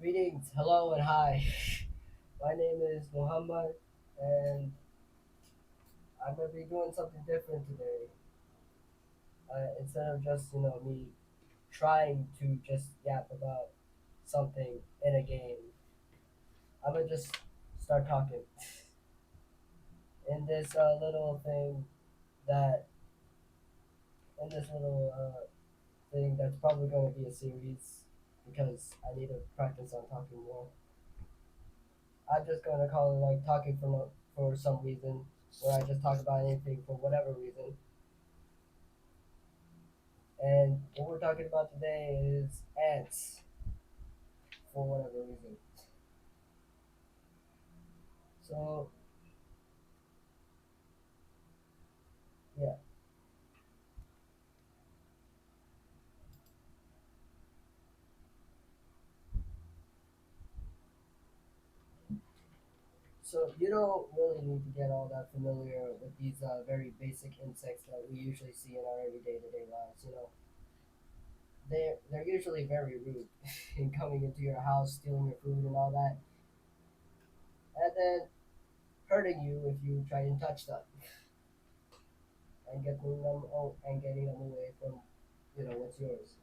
Greetings, hello, and hi. My name is Muhammad, and I'm gonna be doing something different today. Instead of just me trying to just yap about something in a game, I'm gonna just start talking in this little thing that in this little thing that's probably gonna be a series because I need to practice on talking more. I'm just gonna call it like talking for for some reason, where I just talk about anything for whatever reason. And what we're talking about today is ants for whatever reason. So yeah, so you don't really need to get all that familiar with these very basic insects that we usually see in our everyday to day lives. They're usually very rude in coming into your house, stealing your food and all that, and then hurting you if you try and touch them and getting them away from what's yours.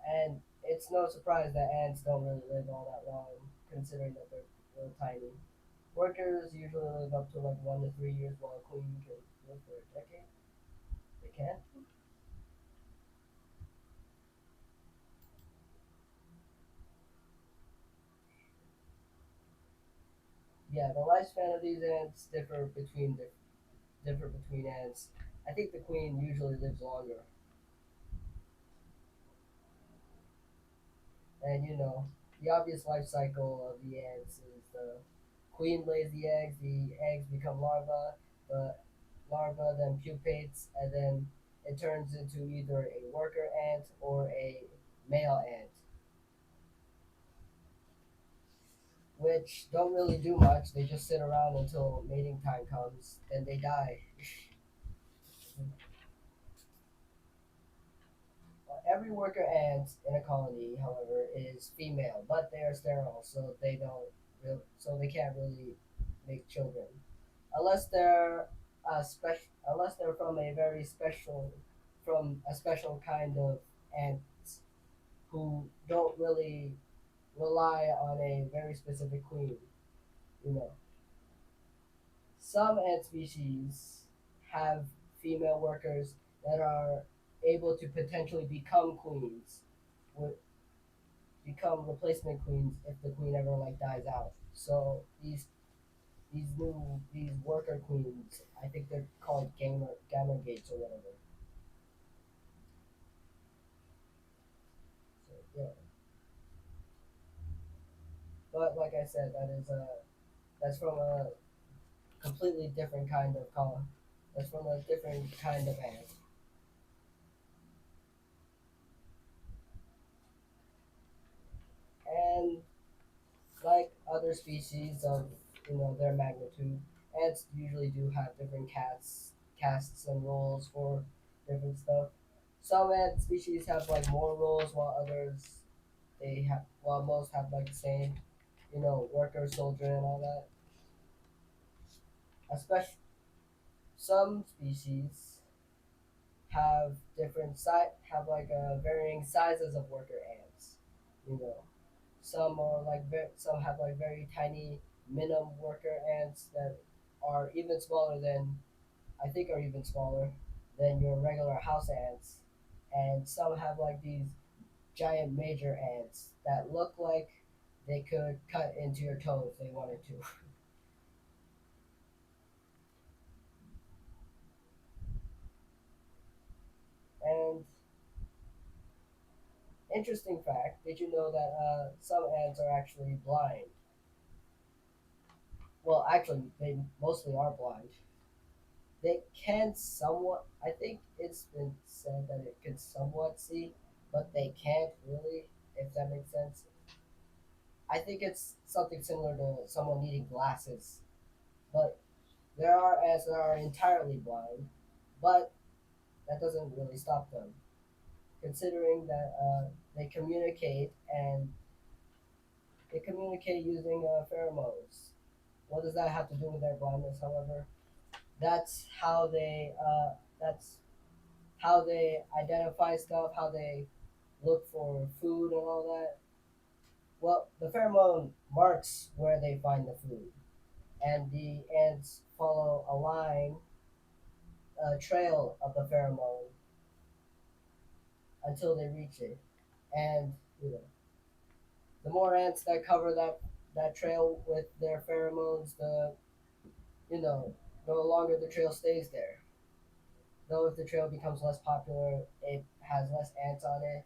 And it's no surprise that ants don't really live all that long, considering that they're real tiny. Workers usually live up to like 1 to 3 years, while a queen can live for a decade. They can? Yeah, the lifespan of these ants differ between ants. I think the queen usually lives longer, and the obvious life cycle of the ants is the queen lays the eggs become larvae, the larva then pupates, and then it turns into either a worker ant or a male ant, which don't really do much. They just sit around until mating time comes, then they die. Every worker ant in a colony, however, is female, but they are sterile, so they can't really make children unless they're unless they're from a special kind of ants who don't really rely on a very specific queen. You know, some ant species have female workers that are able to potentially become queens, would become replacement queens if the queen ever like dies out. So these worker queens, I think they're called gamma gates or whatever. So yeah, but like I said, that's from a completely different kind of color. That's from a different kind of ant. And like other species of their magnitude, ants usually do have different castes and roles for different stuff. Some ant species have like more roles, while most have like the same, worker, soldier, and all that. Especially some species have like varying sizes of worker ants. You know, some have like very tiny minimum worker ants that are even smaller than I think are even smaller than your regular house ants, and some have like these giant major ants that look like they could cut into your toe if they wanted to. And interesting fact, did you know that some ants are actually blind? Well, actually, they mostly are blind. They can somewhat. I think it's been said that it can somewhat see, but they can't really. If that makes sense. I think it's something similar to someone needing glasses. But there are ants that are entirely blind, but that doesn't really stop them, considering that they communicate and they communicate using pheromones. What does that have to do with their blindness? However, that's how they that's how they identify stuff, how they look for food and all that. Well, the pheromone marks where they find the food, and the ants follow a line, a trail of the pheromone until they reach it. And you know, the more ants that cover that trail with their pheromones, the you know, the longer the trail stays there. Though if the trail becomes less popular, it has less ants on it.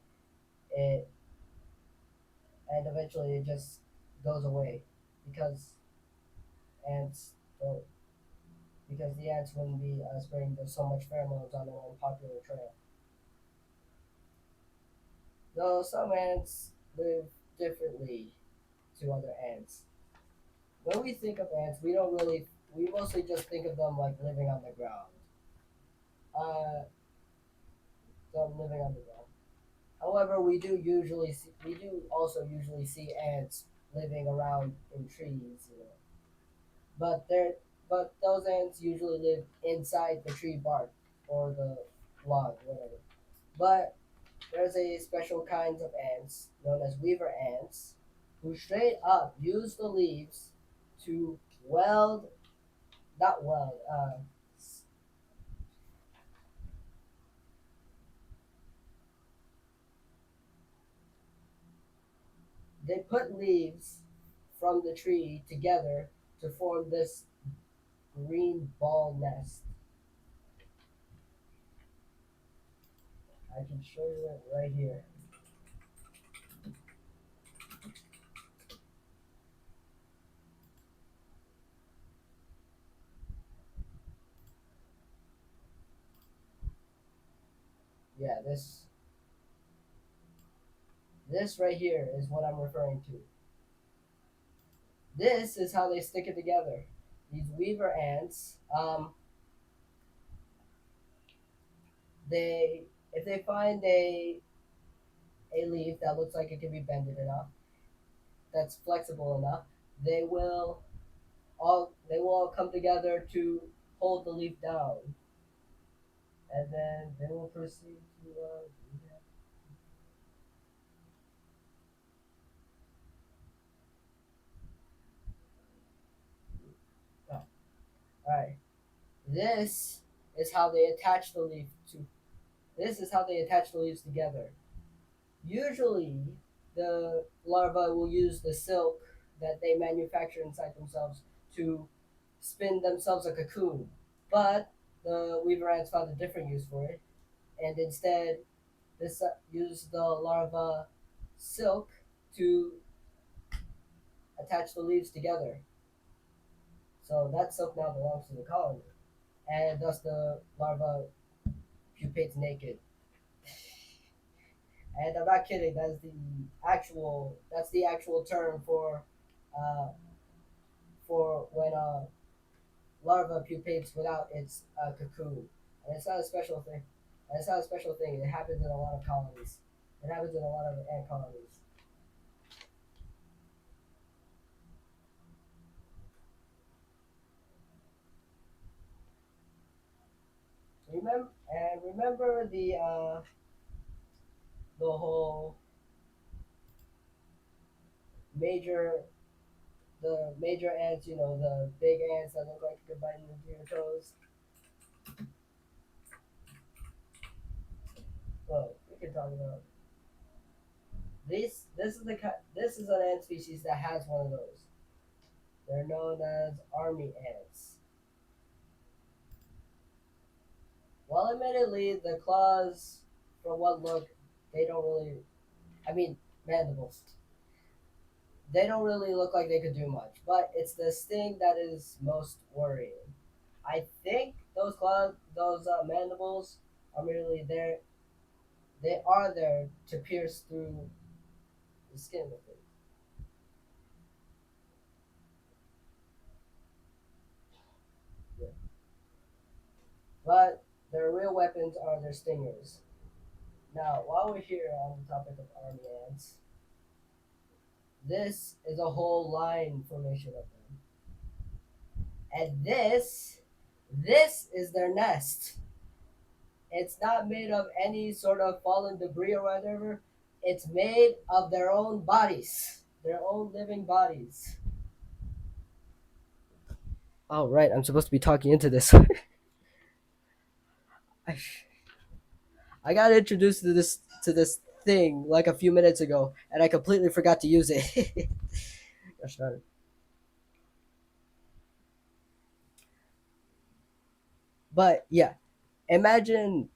It and eventually it just goes away because ants don't because the ants wouldn't be spraying there's so much pheromones on an unpopular trail. Though some ants live differently to other ants. When we think of ants, we mostly just think of them like living on the ground. Uh, them living on the ground. However, we do also usually see ants living around in trees, you know. But those ants usually live inside the tree bark or the log, whatever. But there's a special kinds of ants known as weaver ants who straight up use the leaves to weld, not weld, they put leaves from the tree together to form this green ball nest. I can show you it right here. Yeah, this right here is what I'm referring to. This is how they stick it together. These weaver ants, they if they find a leaf that looks like it can be bended enough, that's flexible enough, they will all come together to hold the leaf down, and then they will proceed to do that. Oh, all right. This is how they attach the leaf to. This is how they attach the leaves together. Usually, the larva will use the silk that they manufacture inside themselves to spin themselves a cocoon. But the weaver ants found a different use for it, and instead this use the larva silk to attach the leaves together. So that silk now belongs to the colony, and thus the larva pupates naked. And I'm not kidding. That's the actual term uh, for when a larva pupates without its cocoon. And it's not a special thing. And it's not a special thing. It happens in a lot of colonies. It happens in a lot of ant colonies. Remember the whole major major ants. You know, the big ants that look like you're biting into your toes. Well, we can talk about this is an ant species that has one of those. They're known as army ants. Well, admittedly, the claws, from one look, they don't really. I mean, mandibles. They don't really look like they could do much, but it's the sting that is most worrying. I think those mandibles are merely there. They are there to pierce through the skin with it. but their real weapons are their stingers. Now, while we're here on the topic of army ants, this is a whole line formation of them. And this is their nest. It's not made of any sort of fallen debris or whatever. It's made of their own bodies, their own living bodies. Oh, right. I'm supposed to be talking into this. I, I got introduced to this thing like a few minutes ago, and I completely forgot to use it. Gosh darn it. But yeah, imagine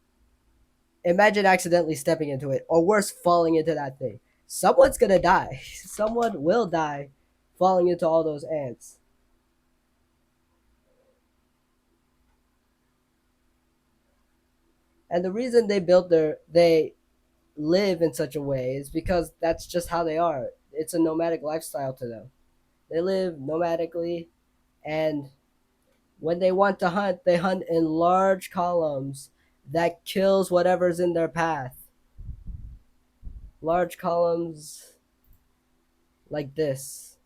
imagine accidentally stepping into it, or worse, falling into that thing. Someone's gonna die. Someone will die falling into all those ants. And the reason they live in such a way is because that's just how they are. It's a nomadic lifestyle to them. They live nomadically, and when they want to hunt, they hunt in large columns that kills whatever's in their path. Large columns like this.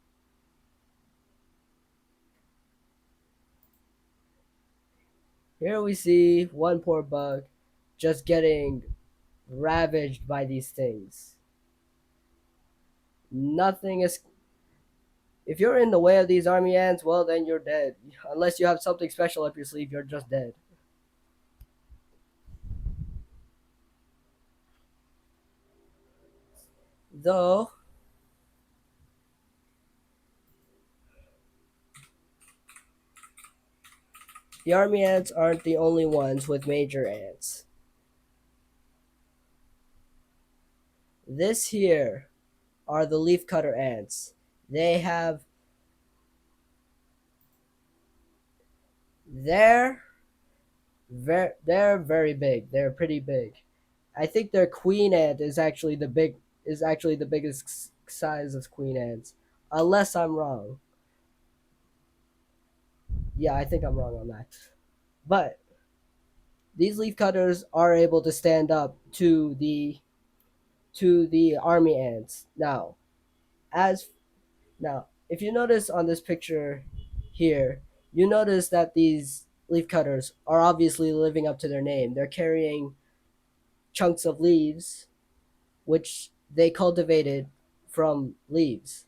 Here we see one poor bug just getting ravaged by these things. Nothing is. If you're in the way of these army ants, well, then you're dead. Unless you have something special up your sleeve, you're just dead. Though, the army ants aren't the only ones with major ants. This here are the leafcutter ants. They have. They're they're very big. They're pretty big. I think their queen ant is actually the biggest size of queen ants, unless I'm wrong. Yeah, I think I'm wrong on that. But these leaf cutters are able to stand up to the army ants. As now, if you notice on this picture here, you notice that these leaf cutters are obviously living up to their name. They're carrying chunks of leaves which they cultivated from leaves.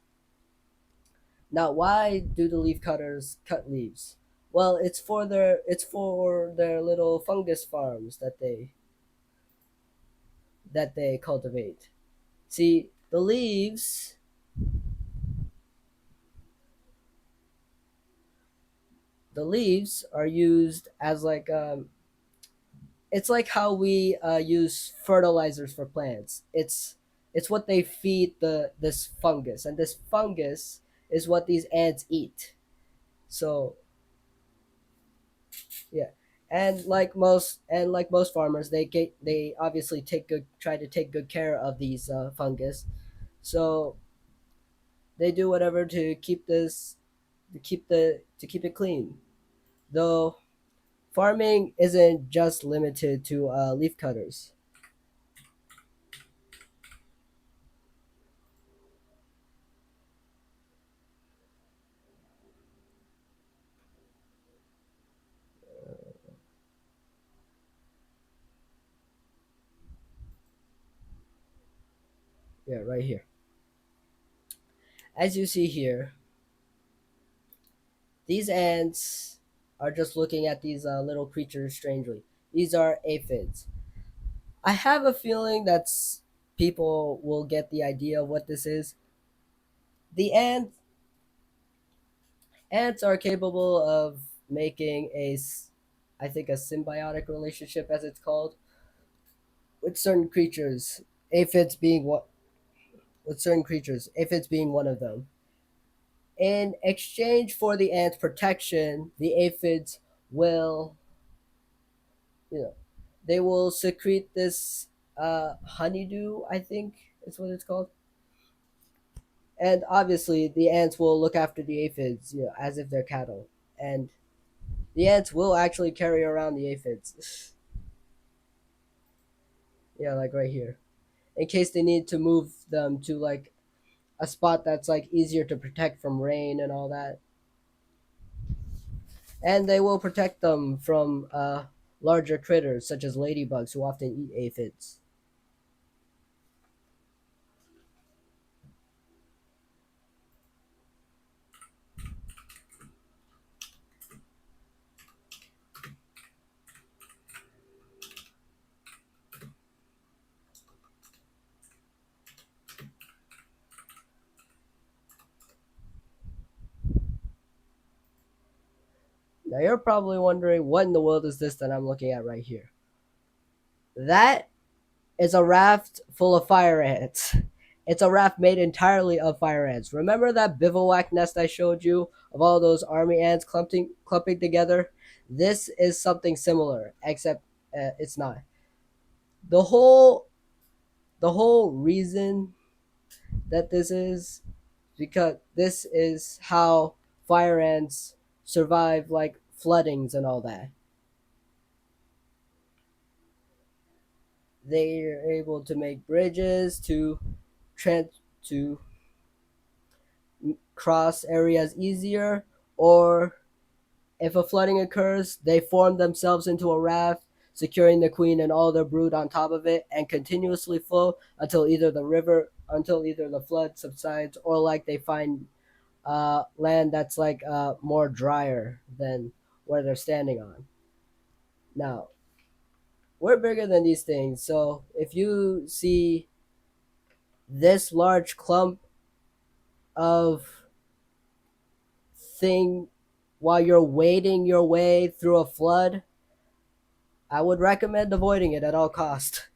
Now, why do the leaf cutters cut leaves? Well, it's for their little fungus farms that they cultivate. See, the leaves are used as like it's like how we use fertilizers for plants. It's what they feed the this fungus, and this fungus is what these ants eat. So yeah, and like most farmers, they obviously try to take good care of these fungus. So they do whatever to keep it clean. Though farming isn't just limited to leaf cutters. Yeah, right here. As you see here, these ants are just looking at these little creatures strangely. These are aphids. I have a feeling that's people will get the idea of what this is. The ants are capable of making I think a symbiotic relationship, as it's called, with certain creatures. Aphids being what with certain creatures. Aphids being one of them. In exchange for the ants' protection, the aphids will, you know, they will secrete this honeydew. I think is what it's called. And obviously, the ants will look after the aphids, as if they're cattle. And The ants will actually carry around the aphids. Yeah, like right here, in case they need to move them to like a spot that's like easier to protect from rain and all that. And they will protect them from larger critters such as ladybugs who often eat aphids. Now you're probably wondering what in the world is this that I'm looking at right here. That is a raft full of fire ants. It's a raft made entirely of fire ants. Remember that bivouac nest I showed you of all those army ants clumping together? This is something similar, except it's not. The whole the whole reason that this is because this is how fire ants survive like floodings and all that. They are able to make bridges to trans to cross areas easier, or if a flooding occurs, they form themselves into a raft, securing the queen and all their brood on top of it, and continuously flow until either the flood subsides or like they find land that's like more drier than where they're standing on. Now, we're bigger than these things, so if you see this large clump of thing while you're wading your way through a flood, I would recommend avoiding it at all cost.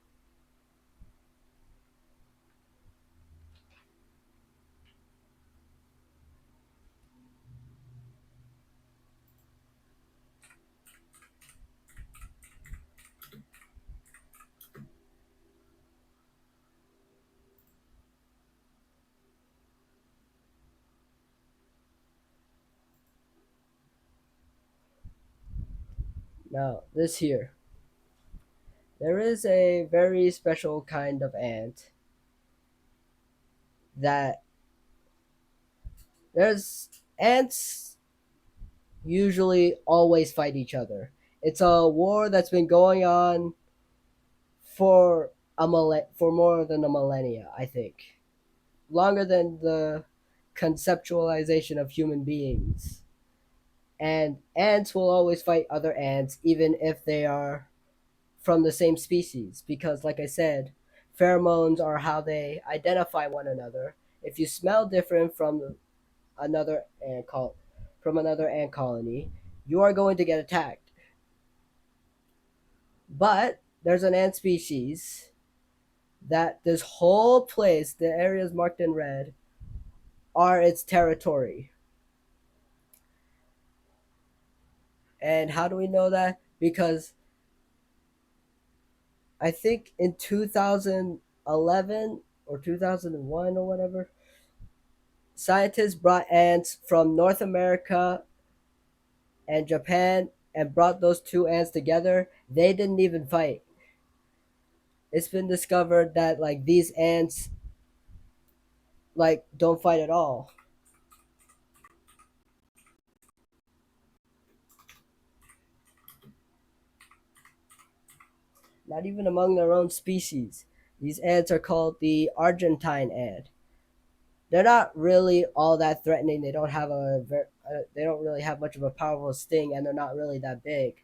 Now, this here, there is a very special kind of ant that there's ants usually always fight each other. It's a war that's been going on for for more than a millennia, I think. Longer than the conceptualization of human beings. And ants will always fight other ants even if they are from the same species because like I said, pheromones are how they identify one another. If you smell different another ant col- from another ant colony, you are going to get attacked. But there's an ant species that this whole place, the areas marked in red, are its territory. And how do we know that? Because I think in 2011 or 2001 or whatever, scientists brought ants from North America and Japan and brought those two ants together. They didn't even fight. It's been discovered that like these ants like don't fight at all. Not even among their own species. These ants are called the Argentine ant. They're not really all that threatening. They don't really have much of a powerful sting, and they're not really that big.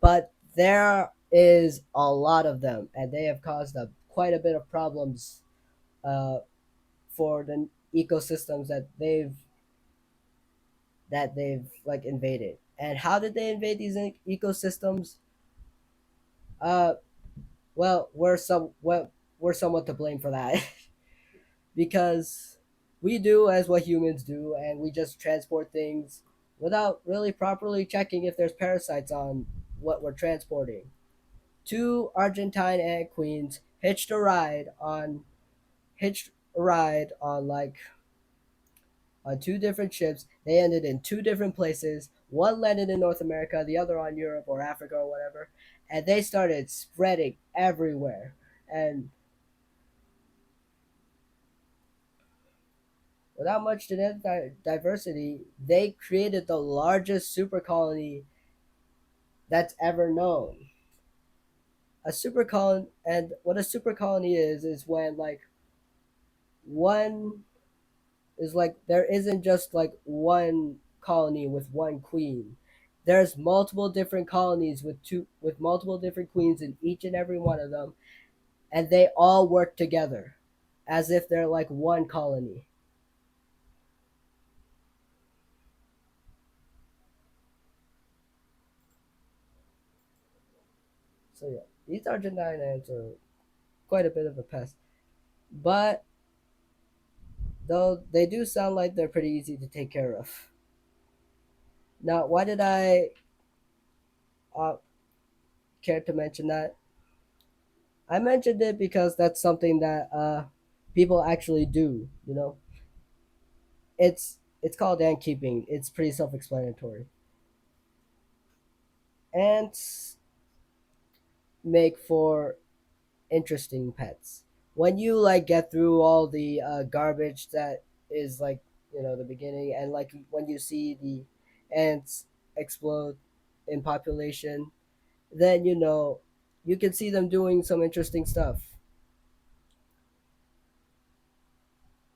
But there is a lot of them, and they have caused quite a bit of problems uh, for the ecosystems that they've like invaded. And how did they invade these ecosystems? Uh, well, we're somewhat to blame for that because we do as what humans do, and we just transport things without really properly checking if there's parasites on what we're transporting. Two Argentine ant queens hitched a ride on like on two different ships. They ended in two different places. One landed in North America, the other on Europe or Africa or whatever. And they started spreading everywhere. And without much genetic diversity, they created the largest super colony that's ever known. A super colony, and what a super colony is when like one is like there isn't just like one colony with one queen. There's multiple different colonies with multiple different queens in each and every one of them, and they all work together as if they're like one colony. So yeah, these Argentine ants are quite a bit of a pest. But though they do sound like they're pretty easy to take care of. Now, why did I uh, care to mention that? I mentioned it because that's something that people actually do. It's called ant keeping. It's pretty self-explanatory. Ants make for interesting pets. When you like get through all the garbage that is like the beginning, and like when you see the ants explode in population, then you can see them doing some interesting stuff.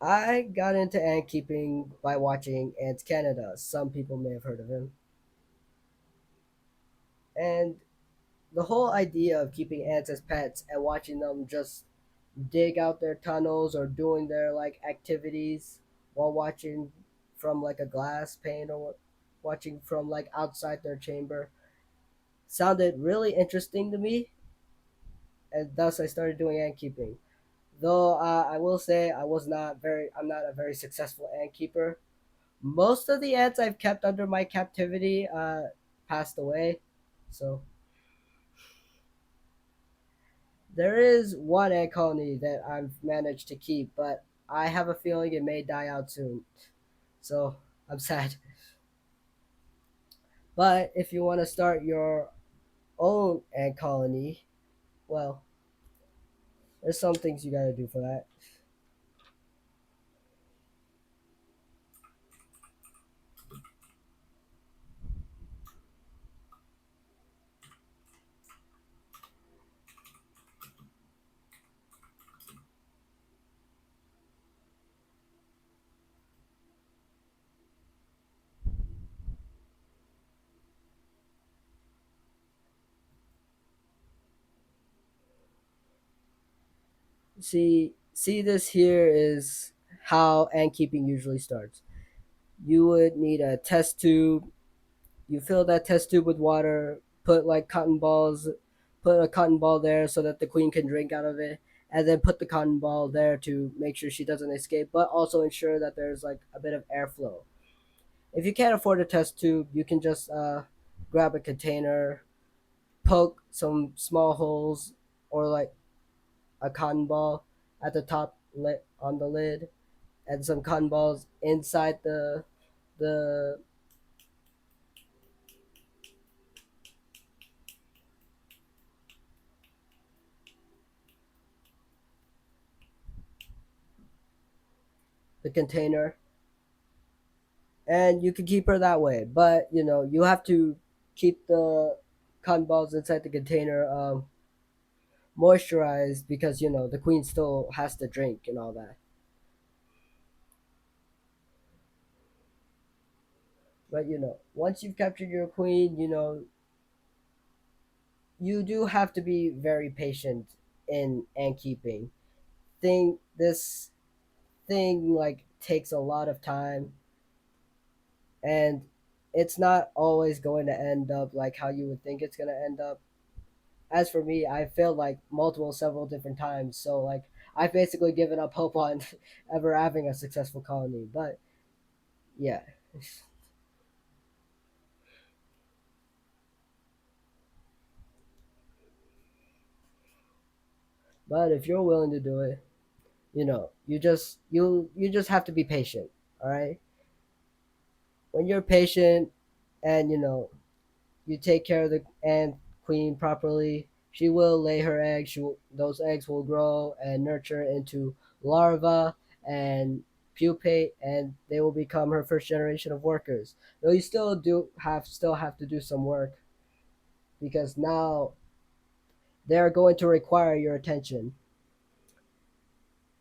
I got into ant keeping by watching Ants Canada. Some people may have heard of him. And the whole idea of keeping ants as pets and watching them just dig out their tunnels or doing their like activities while watching from like a glass pane or watching from like outside their chamber sounded really interesting to me, and thus I started doing ant keeping. Though I will say I'm not a very successful ant keeper. Most of the ants I've kept under my captivity passed away. So there is one ant colony that I've managed to keep, but I have a feeling it may die out soon. So I'm sad. But if you want to start your own ant colony, well, there's some things you gotta do for that. See, this here is how ant keeping usually starts. You would need a test tube. You fill that test tube with water, put a cotton ball there so that the queen can drink out of it, and then put the cotton ball there to make sure she doesn't escape, but also ensure that there's like a bit of airflow. If you can't afford a test tube, you can just grab a container, poke some small holes, or like a cotton ball at the top lit on the lid, and some cotton balls inside the the container, and you can keep her that way. But you have to keep the cotton balls inside the container moisturized, because the queen still has to drink and all that. But once you've captured your queen, you do have to be very patient in ant keeping. This thing like takes a lot of time, and it's not always going to end up like how you would think it's going to end up. As for me, I failed like several different times, so like I've basically given up hope on ever having a successful colony. But yeah. But if you're willing to do it, you just have to be patient. All right. when you're patient and you take care of the ant queen properly, she will lay her eggs. Those eggs will grow and nurture into larvae and pupate, and they will become her first generation of workers. Though you still have to do some work because now they are going to require your attention.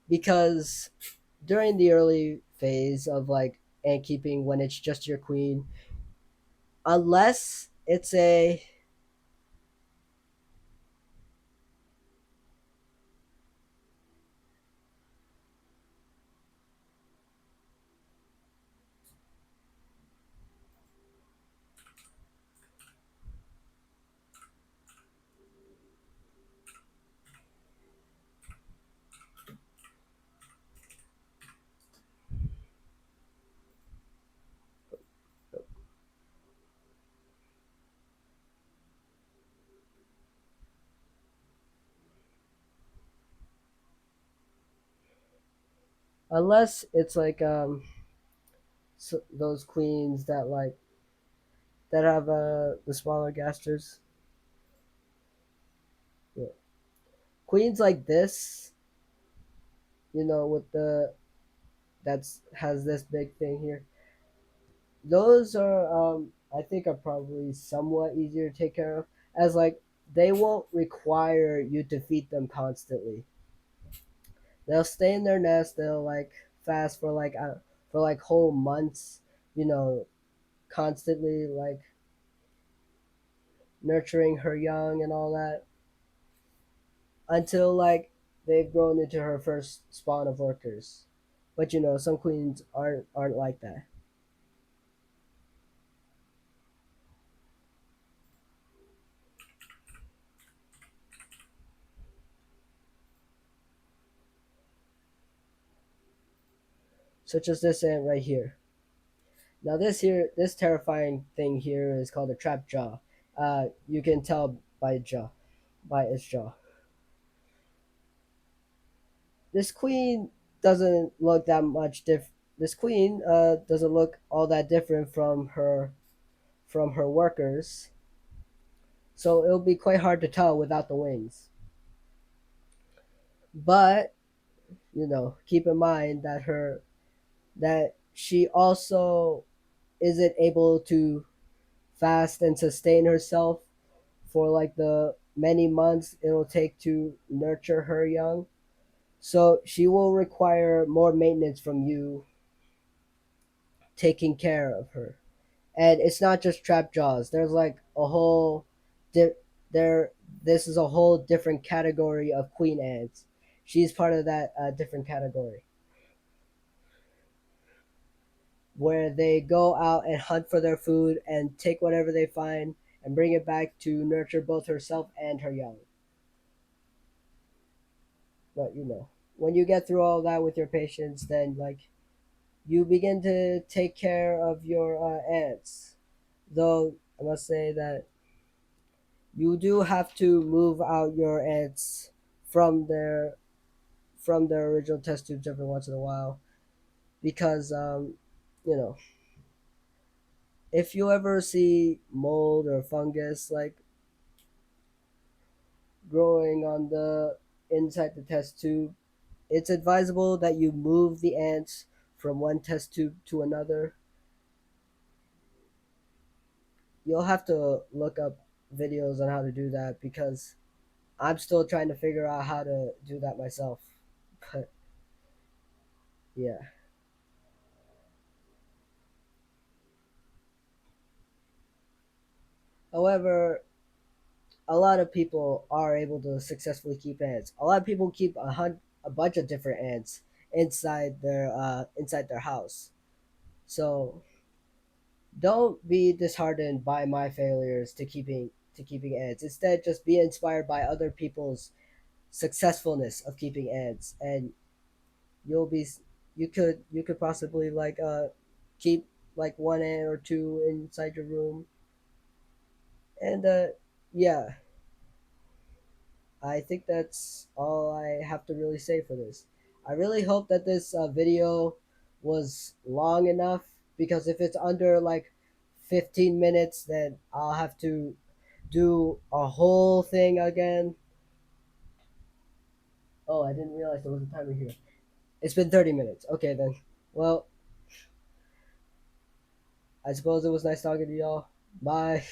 Because during the early phase of like ant keeping, when it's just your queen, unless it's a unless it's like those queens that have the smaller gasters. Yeah. Queens like this, with the that's has this big thing here. Those are I think are probably somewhat easier to take care of, as like they won't require you to feed them constantly. They'll stay in their nest. They'll like fast for like whole months. You know, constantly like nurturing her young and all that until like they've grown into her first spawn of workers. But some queens aren't like that. Such as this ant right here. Now this terrifying thing here is called a trap jaw. You can tell by its jaw. This queen doesn't look that much diff. This queen doesn't look all that different from her workers, so it'll be quite hard to tell without the wings. But keep in mind that she also isn't able to fast and sustain herself for like the many months it'll take to nurture her young. So she will require more maintenance from you taking care of her. And it's not just trap jaws. There's like a whole di- there this is a whole different category of queen ants. She's part of that different category where they go out and hunt for their food and take whatever they find and bring it back to nurture both herself and her young. But when you get through all that with your patients, then like you begin to take care of your ants. Though I must say that you do have to move out your ants from their original test tubes every once in a while because you know if you ever see mold or fungus like growing on the inside the test tube, it's advisable that you move the ants from one test tube to another. You'll have to look up videos on how to do that because I'm still trying to figure out how to do that myself. But yeah. However, a lot of people are able to successfully keep ants. A lot of people keep a bunch of different ants inside their house. So don't be disheartened by my failures to keeping ants. Instead, just be inspired by other people's successfulness of keeping ants, and you'll be you could possibly like keep like one ant or two inside your room. And yeah, I think that's all I have to really say for this. I really hope that this video was long enough because if it's under like 15 minutes, then I'll have to do a whole thing again. Oh, I didn't realize there was a timer here. It's been 30 minutes. Okay, then. Well, I suppose it was nice talking to y'all. Bye.